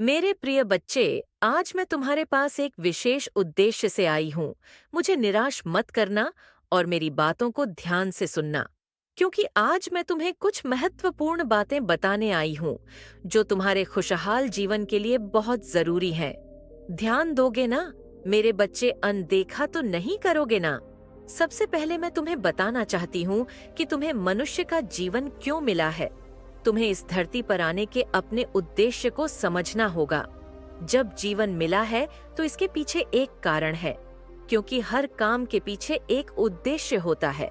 मेरे प्रिय बच्चे, आज मैं तुम्हारे पास एक विशेष उद्देश्य से आई हूँ। मुझे निराश मत करना और मेरी बातों को ध्यान से सुनना, क्योंकि आज मैं तुम्हें कुछ महत्वपूर्ण बातें बताने आई हूँ, जो तुम्हारे खुशहाल जीवन के लिए बहुत जरूरी हैं। ध्यान दोगे ना? मेरे बच्चे, अनदेखा तो नहीं करोगे ना? सबसे पहले मैं तुम्हें बताना चाहती हूँ कि तुम्हें मनुष्य का जीवन क्यों मिला है। तुम्हें इस धरती पर आने के अपने उद्देश्य को समझना होगा। जब जीवन मिला है तो इसके पीछे एक कारण है, क्योंकि हर काम के पीछे एक उद्देश्य होता है।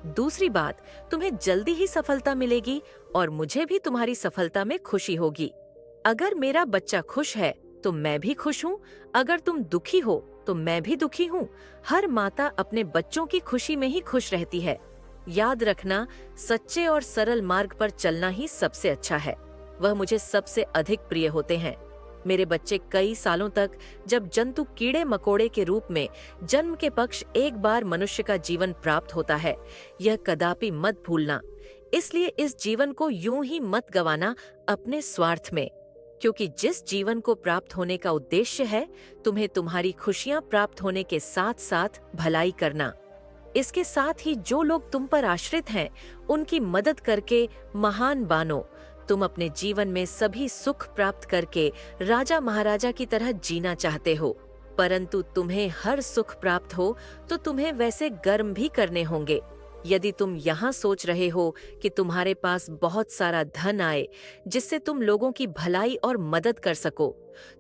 दूसरी बात, तुम्हें जल्दी ही सफलता मिलेगी और मुझे भी तुम्हारी सफलता में खुशी होगी। अगर मेरा बच्चा खुश है तो मैं भी खुश हूँ। अगर तुम दुखी हो तो मैं भी दुखी हूँ। हर माता अपने बच्चों की खुशी में ही खुश रहती है। याद रखना, सच्चे और सरल मार्ग पर चलना ही सबसे अच्छा है। वह मुझे सबसे अधिक प्रिय होते हैं। मेरे बच्चे, कई सालों तक जब जंतु कीड़े मकोड़े के रूप में जन्म के पक्ष एक बार मनुष्य का जीवन प्राप्त होता है, यह कदापि मत भूलना। इसलिए इस जीवन को यूं ही मत गंवाना अपने स्वार्थ में, क्योंकि जिस जीवन को प्राप्त होने का उद्देश्य है, तुम्हें तुम्हारी खुशियां प्राप्त होने के साथ साथ भलाई करना। इसके साथ ही जो लोग तुम पर आश्रित हैं, उनकी मदद करके महान बानो। तुम अपने जीवन में सभी सुख प्राप्त करके राजा महाराजा की तरह जीना चाहते हो, परंतु तुम्हें हर सुख प्राप्त हो तो तुम्हें वैसे कर्म भी करने होंगे। यदि तुम यहाँ सोच रहे हो कि तुम्हारे पास बहुत सारा धन आए जिससे तुम लोगों की भलाई और मदद कर सको,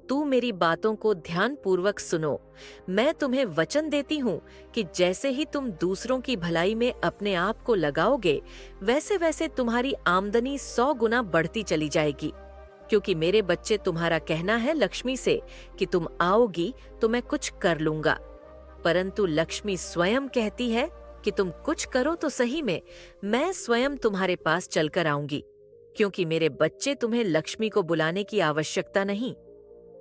तू मेरी बातों को ध्यान पूर्वक सुनो। मैं तुम्हें वचन देती हूँ कि जैसे ही तुम दूसरों की भलाई में अपने आप को लगाओगे, वैसे वैसे तुम्हारी आमदनी 100 गुना बढ़ती चली जाएगी। क्योंकि मेरे बच्चे, तुम्हारा कहना है लक्ष्मी से कि तुम आओगी तो मैं कुछ कर लूंगा, परंतु लक्ष्मी स्वयं कहती है कि तुम कुछ करो तो सही में, मैं स्वयं तुम्हारे पास चलकर आऊंगी। क्योंकि मेरे बच्चे, तुम्हें लक्ष्मी को बुलाने की आवश्यकता नहीं।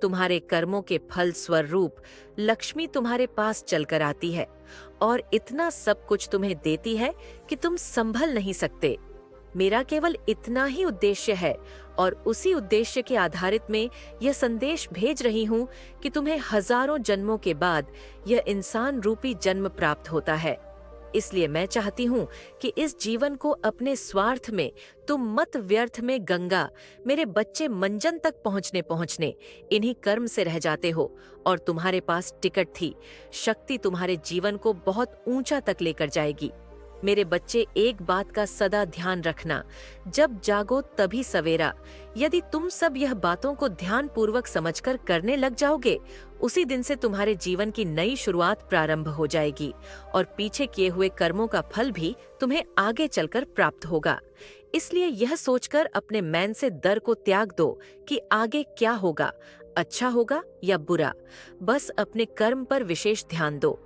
तुम्हारे कर्मों के फल स्वरूप लक्ष्मी तुम्हारे पास चलकर आती है और इतना सब कुछ तुम्हें देती है कि तुम संभल नहीं सकते। मेरा केवल इतना ही उद्देश्य है और उसी उद्देश्य के आधारित में यह संदेश भेज रही हूँ कि तुम्हें हजारों जन्मों के बाद यह इंसान रूपी जन्म प्राप्त होता है। इसलिए मैं चाहती हूँ कि इस जीवन को अपने स्वार्थ में तुम मत व्यर्थ में गंगा। मेरे बच्चे, मंजन तक पहुँचने पहुँचने इन्हीं कर्म से रह जाते हो और तुम्हारे पास टिकट थी। शक्ति तुम्हारे जीवन को बहुत ऊंचा तक लेकर जाएगी। मेरे बच्चे, एक बात का सदा ध्यान रखना, जब जागो तभी सवेरा। यदि तुम सब यह बातों को ध्यान पूर्वक समझकर करने लग जाओगे, उसी दिन से तुम्हारे जीवन की नई शुरुआत प्रारंभ हो जाएगी और पीछे किए हुए कर्मों का फल भी तुम्हें आगे चलकर प्राप्त होगा। इसलिए यह सोचकर अपने मन से डर को त्याग दो कि आगे क्या होगा, अच्छा होगा या बुरा। बस अपने कर्म पर विशेष ध्यान दो।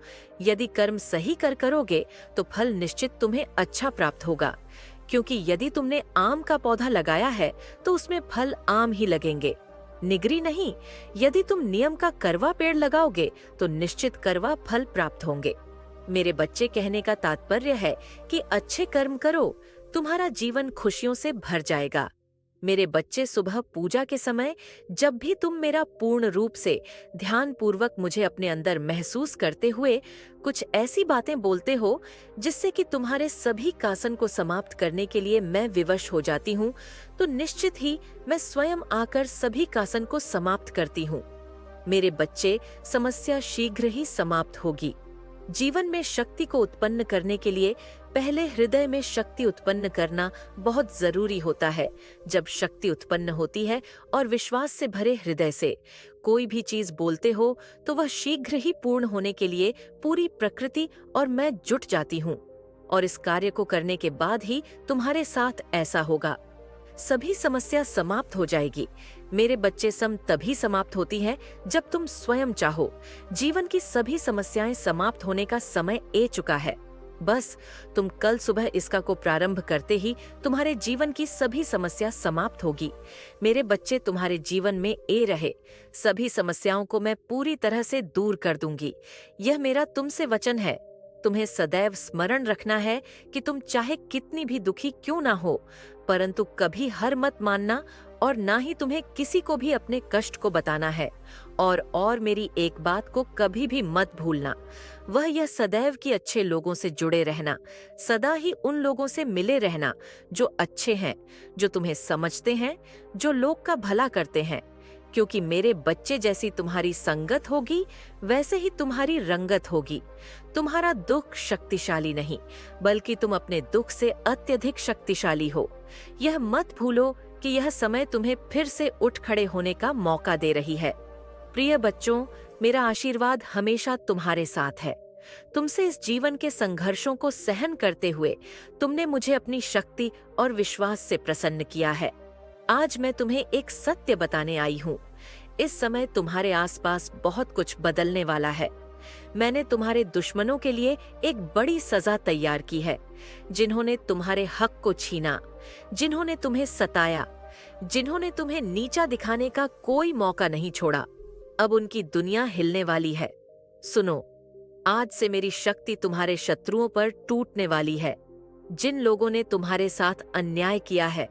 यदि कर्म सही करोगे तो फल निश्चित तुम्हें अच्छा प्राप्त होगा। क्योंकि यदि तुमने आम का पौधा लगाया है तो उसमें फल आम ही लगेंगे, निगरी नहीं। यदि तुम नियम का करवा पेड़ लगाओगे तो निश्चित करवा फल प्राप्त होंगे। मेरे बच्चे, कहने का तात्पर्य है कि अच्छे कर्म करो, तुम्हारा जीवन खुशियों से भर जाएगा। मेरे बच्चे, सुबह पूजा के समय जब भी तुम मेरा पूर्ण रूप से ध्यान पूर्वक मुझे अपने अंदर महसूस करते हुए कुछ ऐसी बातें बोलते हो जिससे कि तुम्हारे सभी कासन को समाप्त करने के लिए मैं विवश हो जाती हूँ, तो निश्चित ही मैं स्वयं आकर सभी कासन को समाप्त करती हूँ। मेरे बच्चे, समस्या शीघ्र ही समाप्त होगी। जीवन में शक्ति को उत्पन्न करने के लिए पहले हृदय में शक्ति उत्पन्न करना बहुत जरूरी होता है। जब शक्ति उत्पन्न होती है और विश्वास से भरे हृदय से कोई भी चीज बोलते हो तो वह शीघ्र ही पूर्ण होने के लिए पूरी प्रकृति और मैं जुट जाती हूँ। और इस कार्य को करने के बाद ही तुम्हारे साथ ऐसा होगा। सभी समस्या समाप्त हो जाएगी। मेरे बच्चे, सम तभी समाप्त होती है जब तुम स्वयं चाहो। जीवन की सभी समस्याएं समाप्त होने का समय आ चुका है। बस तुम कल सुबह इसका को प्रारंभ करते ही तुम्हारे जीवन की सभी समस्या समाप्त होगी। मेरे बच्चे, तुम्हारे जीवन में रहे सभी समस्याओं को मैं पूरी तरह से दूर कर दूंगी। यह मेरा तुमसे वचन है। तुम्हें सदैव स्मरण रखना है कि तुम चाहे कितनी भी दुखी क्यों ना हो, परंतु कभी हार मत मानना और ना ही तुम्हें किसी को भी अपने कष्ट को बताना है। और मेरी एक बात को कभी भी मत भूलना, वह यह सदैव कि अच्छे लोगों से जुड़े रहना, सदा ही उन लोगों से मिले रहना जो अच्छे हैं, जो तुम्हें समझते हैं, जो लोग का भला करते हैं। क्योंकि मेरे बच्चे जैसी तुम्हारी संगत होगी, वैसे ही तुम्हारी रंगत होगी। तुम्हारा दुख शक्तिशाली नहीं, बल्कि तुम अपने दुख से अत्यधिक शक्तिशाली हो। यह मत भूलो कि यह समय तुम्हें फिर से उठ खड़े होने का मौका दे रही है। प्रिय बच्चों, मेरा आशीर्वाद हमेशा तुम्हारे साथ है। तुमसे इस जीवन के संघर्षों को सहन करते हुए तुमने मुझे अपनी शक्ति और विश्वास से प्रसन्न किया है। आज मैं तुम्हें एक सत्य बताने आई हूँ। इस समय तुम्हारे आसपास बहुत कुछ बदलने वाला है। मैंने तुम्हारे दुश्मनों के लिए एक बड़ी सजा तैयार की है, जिन्होंने तुम्हारे हक को छीना, जिन्होंने तुम्हें सताया, जिन्होंने तुम्हें नीचा दिखाने का कोई मौका नहीं छोड़ा। अब उनकी दुनिया हिलने वाली है। सुनो, आज से मेरी शक्ति तुम्हारे शत्रुओं पर टूटने वाली है। जिन लोगों ने तुम्हारे साथ अन्याय किया है,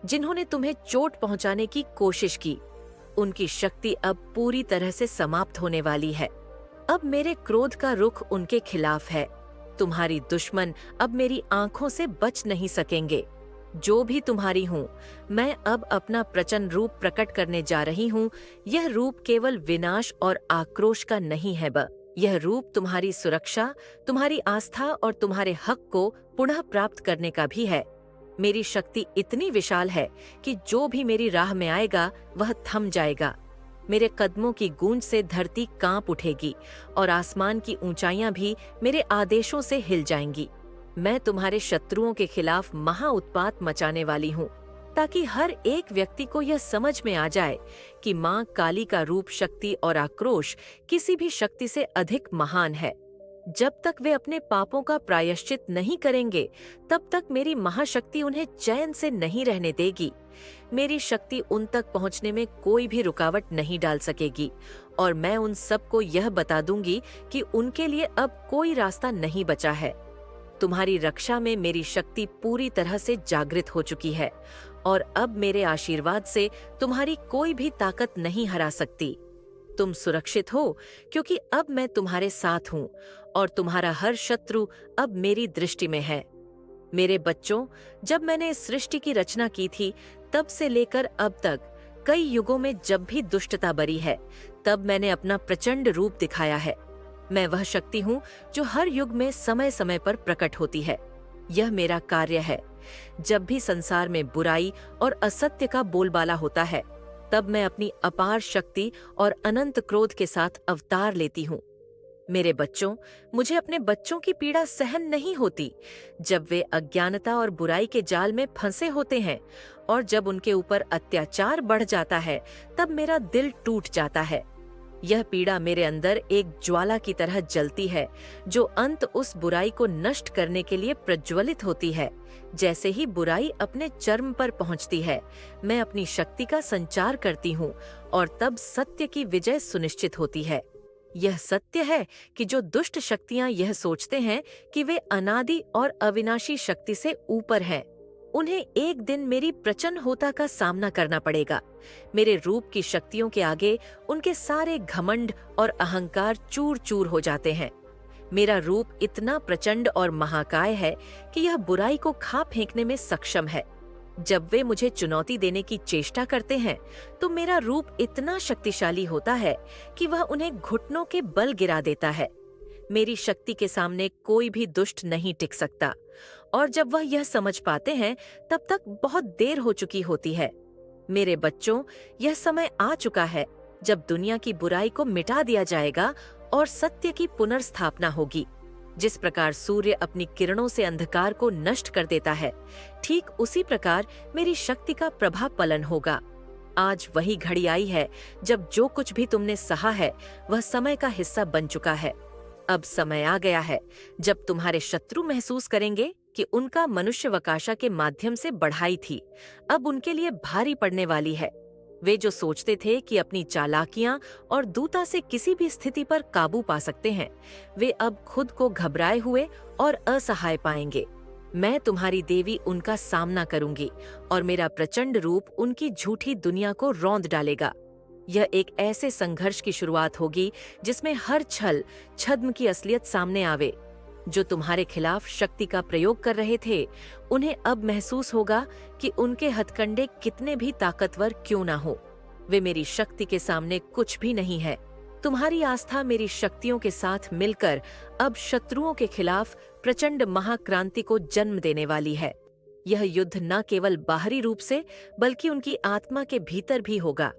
जिन्होंने तुम्हें चोट पहुंचाने की कोशिश की, उनकी शक्ति अब पूरी तरह से समाप्त होने वाली है। अब मेरे क्रोध का रुख उनके खिलाफ है। तुम्हारी दुश्मन अब मेरी आंखों से बच नहीं सकेंगे। जो भी तुम्हारी हूँ, मैं अब अपना प्रचंड रूप प्रकट करने जा रही हूँ। यह रूप केवल विनाश और आक्रोश का नहीं है, यह रूप तुम्हारी सुरक्षा, तुम्हारी आस्था और तुम्हारे हक को पुनः प्राप्त करने का भी है। मेरी शक्ति इतनी विशाल है कि जो भी मेरी राह में आएगा वह थम जाएगा। मेरे कदमों की गूंज से धरती कांप उठेगी और आसमान की ऊंचाइयां भी मेरे आदेशों से हिल जाएंगी। मैं तुम्हारे शत्रुओं के खिलाफ महा उत्पात मचाने वाली हूँ, ताकि हर एक व्यक्ति को यह समझ में आ जाए कि माँ काली का रूप, शक्ति और आक्रोश किसी भी शक्ति से अधिक महान है। जब तक वे अपने पापों का प्रायश्चित नहीं करेंगे, तब तक मेरी महाशक्ति उन्हें चैन से नहीं रहने देगी। मेरी शक्ति उन तक पहुंचने में कोई भी रुकावट नहीं डाल सकेगी, और मैं उन सबको यह बता दूंगी कि उनके लिए अब कोई रास्ता नहीं बचा है। तुम्हारी रक्षा में मेरी शक्ति पूरी तरह से जागृत हो चुकी है, और अब मेरे आशीर्वाद से तुम्हारी कोई भी ताकत नहीं हरा सकती। तुम सुरक्षित हो, क्योंकि अब मैं तुम्हारे साथ हूँ, और तुम्हारा हर शत्रु अब मेरी दृष्टि में है। मेरे बच्चों, जब मैंने इस सृष्टि की रचना की थी, तब से लेकर अब तक कई युगों में जब भी दुष्टता बरी है, तब मैंने अपना प्रचंड रूप दिखाया है। मैं वह शक्ति हूँ जो हर युग में समय समय पर प्रकट होती है। यह मेरा कार्य है। जब भी संसार में बुराई और असत्य का बोलबाला होता है, तब मैं अपनी अपार शक्ति और अनंत क्रोध के साथ अवतार लेती हूँ। मेरे बच्चों, मुझे अपने बच्चों की पीड़ा सहन नहीं होती। जब वे अज्ञानता और बुराई के जाल में फंसे होते हैं और जब उनके ऊपर अत्याचार बढ़ जाता है, तब मेरा दिल टूट जाता है। यह पीड़ा मेरे अंदर एक ज्वाला की तरह जलती है, जो अंत उस बुराई को नष्ट करने के लिए प्रज्वलित होती है। जैसे ही बुराई अपने चरम पर पहुंचती है, मैं अपनी शक्ति का संचार करती हूँ, और तब सत्य की विजय सुनिश्चित होती है। यह सत्य है कि जो दुष्ट शक्तियां यह सोचते हैं कि वे अनादि और अविनाशी शक्ति से ऊपर हैं, उन्हें एक दिन मेरी प्रचंड होता का सामना करना पड़ेगा। मेरे रूप की शक्तियों के आगे उनके सारे घमंड और अहंकार चूर चूर हो जाते हैं। मेरा रूप इतना प्रचंड और महाकाय है कि यह बुराई को खा फेंकने में सक्षम है। जब वे मुझे चुनौती देने की चेष्टा करते हैं, तो मेरा रूप इतना शक्तिशाली होता है कि वह उन्हें घुटनों के बल गिरा देता है। मेरी शक्ति के सामने कोई भी दुष्ट नहीं टिक सकता, और जब वह यह समझ पाते हैं, तब तक बहुत देर हो चुकी होती है। मेरे बच्चों, यह समय आ चुका है जब दुनिया की बुराई को मिटा दिया जाएगा और सत्य की पुनर्स्थापना होगी। जिस प्रकार सूर्य अपनी किरणों से अंधकार को नष्ट कर देता है, ठीक उसी प्रकार मेरी शक्ति का प्रभावलन होगा। आज वही घड़ी आई है जब जो कुछ भी तुमने सहा है, वह समय का हिस्सा बन चुका है। अब समय आ गया है जब तुम्हारे शत्रु महसूस करेंगे कि उनका मनुष्य वकाशा के माध्यम से बढ़ाई थी, अब उनके लिए भारी पड़ने वाली है। वे जो सोचते थे कि अपनी चालाकियां और दूता से किसी भी स्थिति पर काबू पा सकते हैं, वे अब खुद को घबराए हुए और असहाय पाएंगे। मैं तुम्हारी देवी उनका सामना करूंगी और मेरा प्रचंड रूप उनकी झूठी दुनिया को रौंद डालेगा। यह एक ऐसे संघर्ष की शुरुआत होगी जिसमें हर छल छद्म की असलियत सामने आवे। जो तुम्हारे खिलाफ शक्ति का प्रयोग कर रहे थे, उन्हें अब महसूस होगा कि उनके हथकंडे कितने भी ताकतवर क्यों ना हो, वे मेरी शक्ति के सामने कुछ भी नहीं है। तुम्हारी आस्था मेरी शक्तियों के साथ मिलकर अब शत्रुओं के खिलाफ प्रचंड महाक्रांति को जन्म देने वाली है। यह युद्ध न केवल बाहरी रूप से बल्कि उनकी आत्मा के भीतर भी होगा।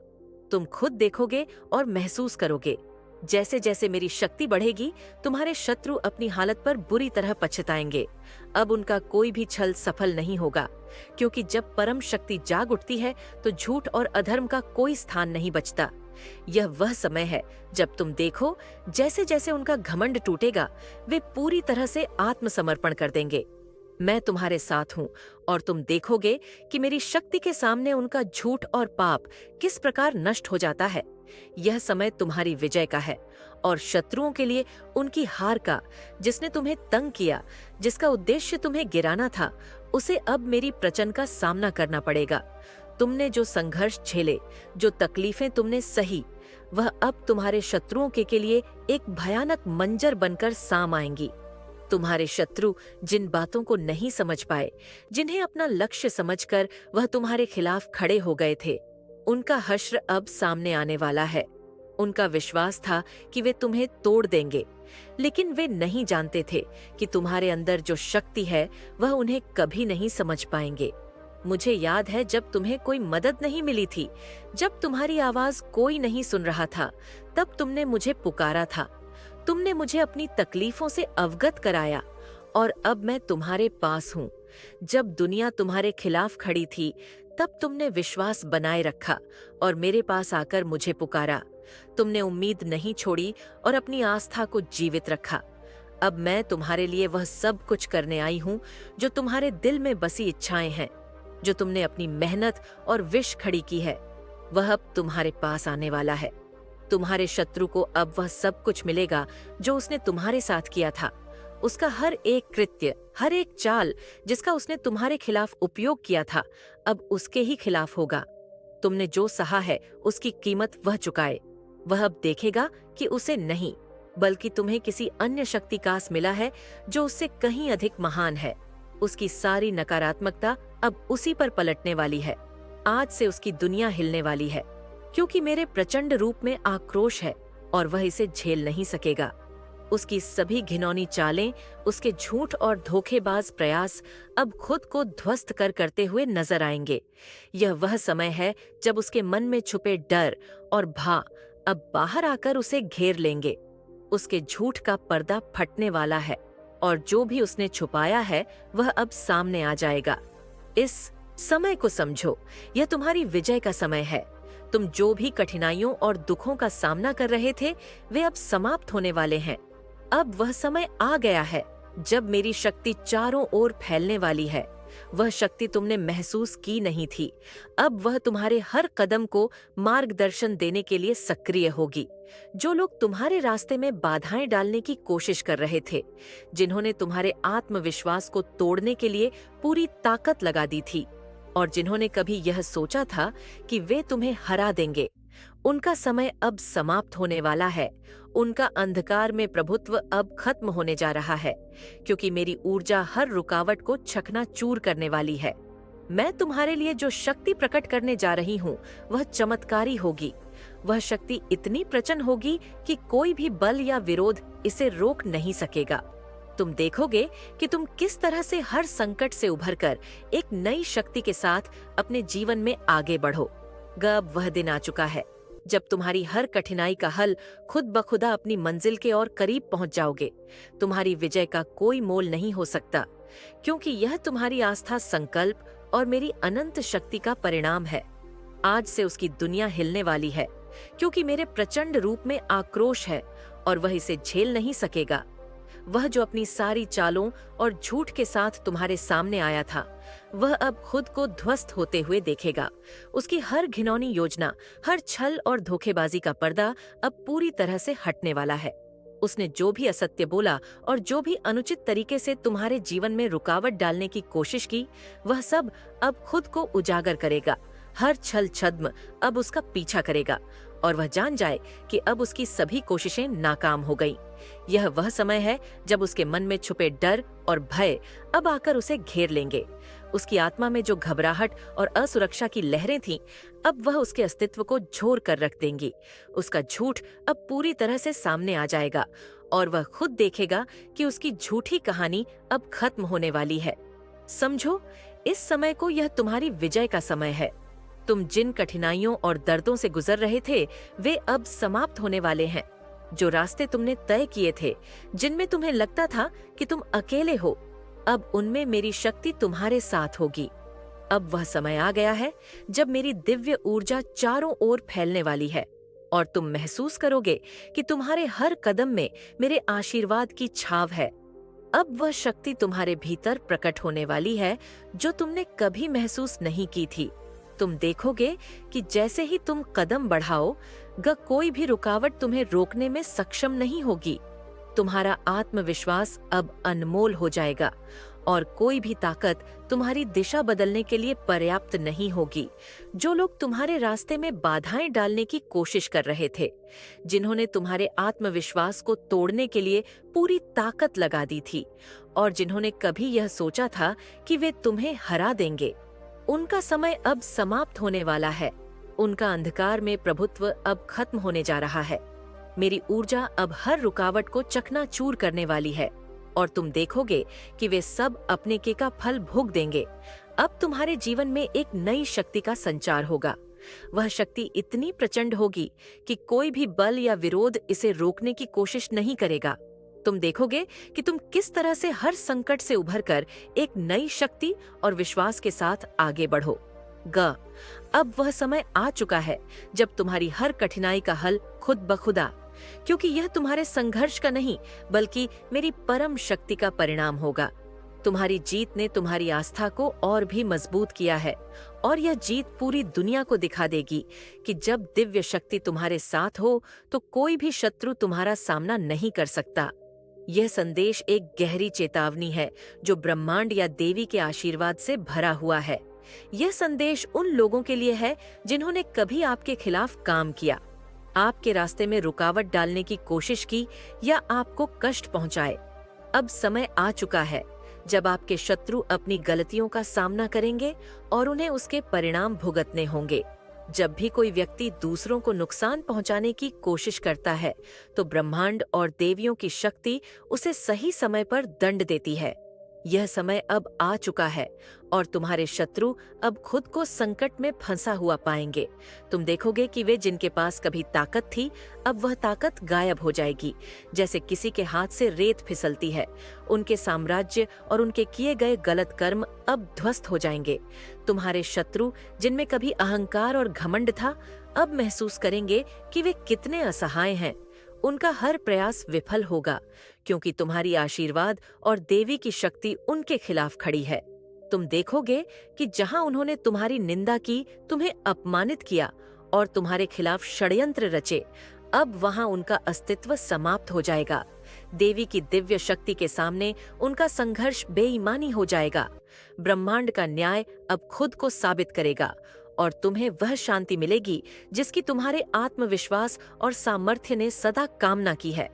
तुम खुद देखोगे और महसूस करोगे। जैसे जैसे मेरी शक्ति बढ़ेगी, तुम्हारे शत्रु अपनी हालत पर बुरी तरह पछताएंगे। अब उनका कोई भी छल सफल नहीं होगा, क्योंकि जब परम शक्ति जाग उठती है तो झूठ और अधर्म का कोई स्थान नहीं बचता। यह वह समय है जब तुम देखो जैसे जैसे उनका घमंड टूटेगा, वे पूरी तरह से आत्मसमर्पण कर देंगे। मैं तुम्हारे साथ हूँ और तुम देखोगे कि मेरी शक्ति के सामने उनका झूठ और पाप किस प्रकार नष्ट हो जाता है। यह समय तुम्हारी विजय का है और शत्रुओं के लिए उनकी हार का। जिसने तुम्हें तंग किया, जिसका उद्देश्य तुम्हें गिराना था, उसे अब मेरी प्रचंड का सामना करना पड़ेगा। तुमने जो संघर्ष झेले, जो तकलीफें तुमने सही, वह अब तुम्हारे शत्रुओं के लिए एक भयानक मंजर बनकर साम आएंगी। तुम्हारे शत्रु जिन बातों को नहीं समझ पाए, जिन्हें अपना लक्ष्य समझकर वह तुम्हारे खिलाफ खड़े हो गए थे, उनका हश्र अब सामने आने वाला है। उनका विश्वास था कि वे तुम्हें तोड़ देंगे, लेकिन वे नहीं जानते थे कि तुम्हारे अंदर जो शक्ति है वह उन्हें कभी नहीं समझ पाएंगे। मुझे याद है जब तुम्हें कोई मदद नहीं मिली थी, जब तुम्हारी आवाज कोई नहीं सुन रहा था, तब तुमने मुझे पुकारा था। तुमने मुझे अपनी तकलीफों से अवगत कराया और अब मैं तुम्हारे पास हूँ। जब दुनिया तुम्हारे खिलाफ खड़ी थी, तब तुमने विश्वास बनाए रखा और मेरे पास आकर मुझे पुकारा। तुमने उम्मीद नहीं छोड़ी और अपनी आस्था को जीवित रखा। अब मैं तुम्हारे लिए वह सब कुछ करने आई हूँ जो तुम्हारे दिल में बसी इच्छाएं हैं। जो तुमने अपनी मेहनत और विश खड़ी की है, वह अब तुम्हारे पास आने वाला है। तुम्हारे शत्रु को अब वह सब कुछ मिलेगा जो उसने तुम्हारे साथ किया था। उसका हर एक कृत्य, हर एक चाल जिसका उसने तुम्हारे खिलाफ उपयोग किया था, अब उसके ही खिलाफ होगा। तुमने जो सहा है उसकी कीमत वह चुकाए। वह अब देखेगा कि उसे नहीं, बल्कि तुम्हें किसी अन्य शक्ति का आस मिला है जो उससे कहीं अधिक महान है। उसकी सारी नकारात्मकता अब उसी पर पलटने वाली है। आज से उसकी दुनिया हिलने वाली है, क्योंकि मेरे प्रचंड रूप में आक्रोश है और वह इसे झेल नहीं सकेगा। उसकी सभी घिनौनी चालें, उसके झूठ और धोखेबाज प्रयास अब खुद को ध्वस्त करते हुए नजर आएंगे। यह वह समय है जब उसके मन में छुपे डर और भा अब बाहर आकर उसे घेर लेंगे। उसके झूठ का पर्दा फटने वाला है और जो भी उसने छुपाया है वह अब सामने आ जाएगा। इस समय को समझो, यह तुम्हारी विजय का समय है। तुम जो भी कठिनाइयों और दुखों का सामना कर रहे थे, वे अब समाप्त होने वाले हैं। अब वह समय आ गया है जब मेरी शक्ति चारों ओर फैलने वाली है। वह शक्ति तुमने महसूस की नहीं थी, अब वह तुम्हारे हर कदम को मार्गदर्शन देने के लिए सक्रिय होगी। जो लोग तुम्हारे रास्ते में बाधाएं डालने की कोशिश कर रहे थे, जिन्होंने तुम्हारे आत्मविश्वास को तोड़ने के लिए पूरी ताकत लगा दी थी और जिन्होंने कभी यह सोचा था कि वे तुम्हें हरा देंगे, उनका समय अब समाप्त होने वाला है। उनका अंधकार में प्रभुत्व अब खत्म होने जा रहा है, क्योंकि मेरी ऊर्जा हर रुकावट को चकनाचूर करने वाली है। मैं तुम्हारे लिए जो शक्ति प्रकट करने जा रही हूँ, वह चमत्कारी होगी। वह शक्ति इतनी प्रचंड होगी कि कोई भी बल या विरोध इसे रोक नहीं सकेगा। तुम देखोगे कि तुम किस तरह से हर संकट से उभरकर एक नई शक्ति के साथ अपने जीवन में आगे बढ़ो। अब वह दिन आ चुका है जब तुम्हारी हर कठिनाई का हल खुद ब खुदा अपनी मंजिल के और करीब पहुंच जाओगे। तुम्हारी विजय का कोई मोल नहीं हो सकता, क्योंकि यह तुम्हारी आस्था, संकल्प और मेरी अनंत शक्ति का परिणाम है। आज से उसकी दुनिया हिलने वाली है, क्योंकि मेरे प्रचंड रूप में आक्रोश है और वह इसे झेल नहीं सकेगा। वह जो अपनी सारी चालों और झूठ के साथ तुम्हारे सामने आया था, वह अब खुद को ध्वस्त होते हुए देखेगा। उसकी हर घिनौनी योजना, हर छल और धोखेबाजी का पर्दा अब पूरी तरह से हटने वाला है। उसने जो भी असत्य बोला और जो भी अनुचित तरीके से तुम्हारे जीवन में रुकावट डालने की कोशिश की, वह सब अब खुद को उजागर करेगा। हर छल छद्म अब उसका पीछा करेगा और वह जान जाए कि अब उसकी सभी कोशिशें नाकाम हो गईं। यह वह समय है जब उसके मन में छुपे डर और भय अब आकर उसे घेर लेंगे। उसकी आत्मा में जो घबराहट और असुरक्षा की लहरें थीं, अब वह उसके अस्तित्व को झोर कर रख देंगी। उसका झूठ अब पूरी तरह से सामने आ जाएगा और वह खुद देखेगा कि उसकी झूठी कहानी अब खत्म होने वाली है। समझो, इस समय को यह तुम्हारी विजय का समय है। तुम जिन कठिनाइयों और दर्दों से गुजर रहे थे, वे अब समाप्त होने वाले हैं। जो रास्ते तुमने तय किए थे, जिनमें तुम्हें लगता था कि तुम अकेले हो, अब उनमें मेरी शक्ति तुम्हारे साथ होगी। अब वह समय आ गया है जब मेरी दिव्य ऊर्जा चारों ओर फैलने वाली है और तुम महसूस करोगे कि तुम्हारे हर कदम में मेरे आशीर्वाद की छाव है। अब वह शक्ति तुम्हारे भीतर प्रकट होने वाली है जो तुमने कभी महसूस नहीं की थी। तुम देखोगे कि जैसे ही तुम कदम बढ़ाओगे, कोई भी रुकावट तुम्हें रोकने में सक्षम नहीं होगी। तुम्हारा आत्मविश्वास अब अनमोल हो जाएगा और कोई भी ताकत तुम्हारी दिशा बदलने के लिए पर्याप्त नहीं होगी। जो लोग तुम्हारे रास्ते में बाधाएं डालने की कोशिश कर रहे थे, जिन्होंने तुम्हारे आत्मविश्वास को तोड़ने के लिए पूरी ताकत लगा दी थी और जिन्होंने कभी यह सोचा था कि वे तुम्हें हरा देंगे, उनका समय अब समाप्त होने वाला है। उनका अंधकार में प्रभुत्व अब खत्म होने जा रहा है। मेरी ऊर्जा अब हर रुकावट को चकनाचूर करने वाली है और तुम देखोगे कि वे सब अपने के का फल भोग देंगे। अब तुम्हारे जीवन में एक नई शक्ति का संचार होगा। वह शक्ति इतनी प्रचंड होगी कि कोई भी बल या विरोध इसे रोकने की कोशिश नहीं करेगा। तुम देखोगे कि तुम किस तरह से हर संकट से उभरकर एक नई शक्ति और विश्वास के साथ आगे बढ़ो। अब वह समय आ चुका है जब तुम्हारी हर कठिनाई का हल खुद ब खुदा, क्योंकि यह तुम्हारे संघर्ष का नहीं बल्कि मेरी परम शक्ति का परिणाम होगा। तुम्हारी जीत ने तुम्हारी आस्था को और भी मजबूत किया है और यह जीत पूरी दुनिया को दिखा देगी कि जब दिव्य शक्ति तुम्हारे साथ हो तो कोई भी शत्रु तुम्हारा सामना नहीं कर सकता। यह संदेश एक गहरी चेतावनी है जो ब्रह्मांड या देवी के आशीर्वाद से भरा हुआ है। यह संदेश उन लोगों के लिए है जिन्होंने कभी आपके खिलाफ काम किया, आपके रास्ते में रुकावट डालने की कोशिश की या आपको कष्ट पहुंचाए। अब समय आ चुका है जब आपके शत्रु अपनी गलतियों का सामना करेंगे और उन्हें उसके परिणाम भुगतने होंगे। जब भी कोई व्यक्ति दूसरों को नुकसान पहुंचाने की कोशिश करता है, तो ब्रह्मांड और देवियों की शक्ति उसे सही समय पर दंड देती है। यह समय अब आ चुका है और तुम्हारे शत्रु अब खुद को संकट में फंसा हुआ पाएंगे। तुम देखोगे कि वे जिनके पास कभी ताकत थी, अब वह ताकत गायब हो जाएगी, जैसे किसी के हाथ से रेत फिसलती है। उनके साम्राज्य और उनके किए गए गलत कर्म अब ध्वस्त हो जाएंगे। तुम्हारे शत्रु, जिनमें कभी अहंकार और घमंड था, अब महसूस करेंगे कि वे कितने असहाय हैं। उनका हर प्रयास विफल होगा क्योंकि तुम्हारी आशीर्वाद और देवी की शक्ति उनके खिलाफ खड़ी है। तुम देखोगे कि जहां उन्होंने तुम्हारी निंदा की, तुम्हें अपमानित किया और तुम्हारे खिलाफ षड्यंत्र रचे, अब वहां उनका अस्तित्व समाप्त हो जाएगा। देवी की दिव्य शक्ति के सामने उनका संघर्ष बेईमानी हो जाएगा। ब्रह्मांड का न्याय अब खुद को साबित करेगा और तुम्हें वह शांति मिलेगी जिसकी तुम्हारे आत्मविश्वास और सामर्थ्य ने सदा कामना की है।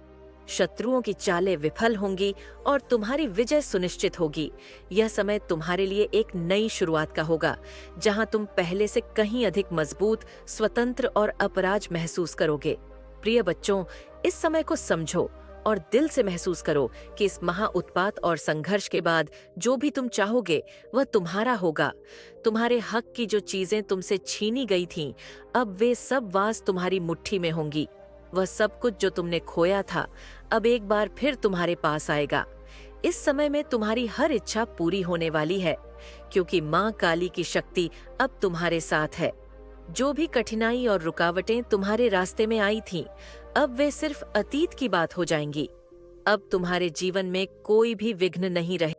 शत्रुओं की चालें विफल होंगी और तुम्हारी विजय सुनिश्चित होगी। यह समय तुम्हारे लिए एक नई शुरुआत का होगा, जहां तुम पहले से कहीं अधिक मजबूत, स्वतंत्र और अपराज महसूस करोगे। प्रिय बच्चों, इस समय को समझो और दिल से महसूस करो कि इस महाउत्पात और संघर्ष के बाद जो भी तुम चाहोगे वह तुम्हारा होगा। तुम्हारे हक की जो चीजें तुमसे छीनी गई थीं, अब वे सब वास तुम्हारी मुट्ठी में होंगी। वह सब कुछ जो तुमने खोया था, अब एक बार फिर तुम्हारे पास आएगा। इस समय में तुम्हारी हर इच्छा पूरी होने वाली है, क्योंकि माँ काली की शक्ति अब तुम्हारे साथ है। जो भी कठिनाई और रुकावटें तुम्हारे रास्ते में आई थीं, अब वे सिर्फ अतीत की बात हो जाएंगी। अब तुम्हारे जीवन में कोई भी विघ्न नहीं रहे।